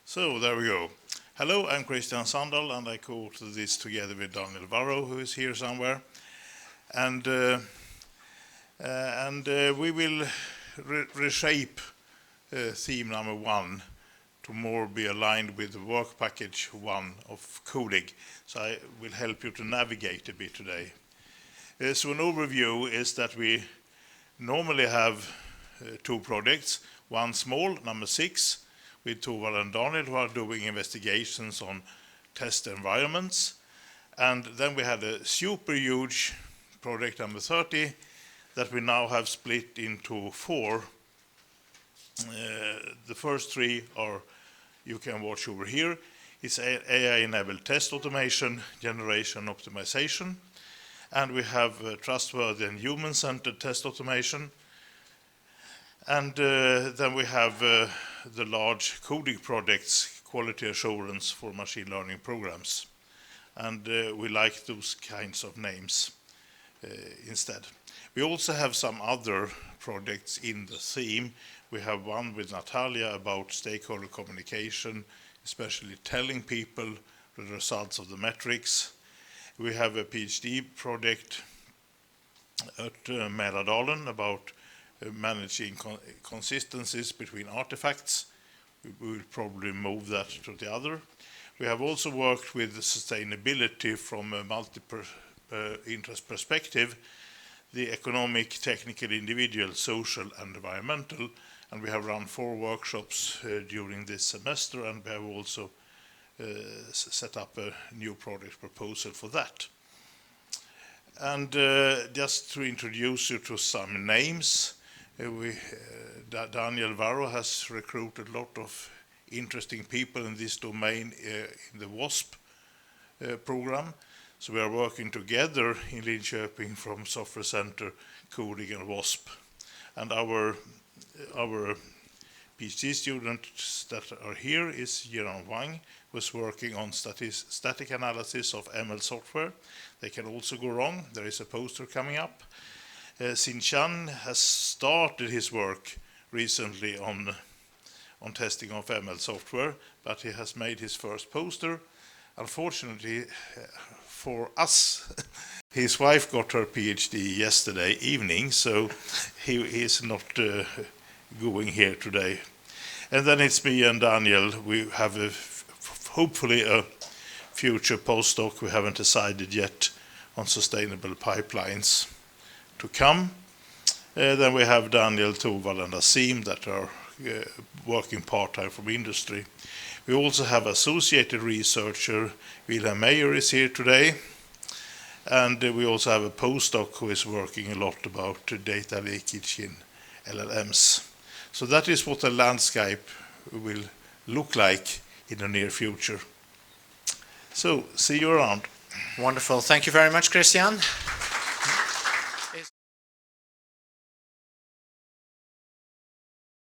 So there we go. Hello, I'm Kristian Sandahl, and I co-author this together with Daniel Varro, who is here somewhere. And we will reshape theme number 1 to more be aligned with the work package 1 of coding. So I will help you to navigate a bit today. So an overview is that we normally have 2 projects, one small, number 6, with Torvald and Daniel, who are doing investigations on test environments. And then we had a super huge project number 30 that we now have split into 4. The first 3 are, you can watch over here. It's AI-enabled test automation, generation optimization. And we have trustworthy and human-centered test automation. And then we have the large coding projects, quality assurance for machine learning programs. And we like those kinds of names instead. We also have some other projects in the theme. We have one with Natalia about stakeholder communication, especially telling people the results of the metrics. We have a PhD project at Mälardalen about managing consistencies between artifacts. We will probably move that to the other. We have also worked with sustainability from a multi-interest perspective, the economic, technical, individual, social, and environmental. And we have run 4 workshops during this semester, and we have also set up a new project proposal for that. And just to introduce you to some names, Daniel Varro has recruited a lot of interesting people in this domain in the WASP program. So we are working together in Linköping from Software Center, Coding and WASP. And our PhD students that are here is Jiran Wang, who's working on static analysis of ML software. They can also go wrong. There is a poster coming up. Xin Chan has started his work recently on testing of ML software, but he has made his first poster. Unfortunately for us, his wife got her PhD yesterday evening, so he is not going here today. And then it's me and Daniel. We have hopefully a future postdoc. We haven't decided yet on sustainable pipelines to come. Then we have Daniel, Torvald, and Asim that are working part-time from industry. We also have associated researcher Wilhelm Meyer is here today. And we also have a postdoc who is working a lot about data leakage in LLMs. So that is what the landscape will look like in the near future. So, see you around. Wonderful. Thank you very much, Kristian.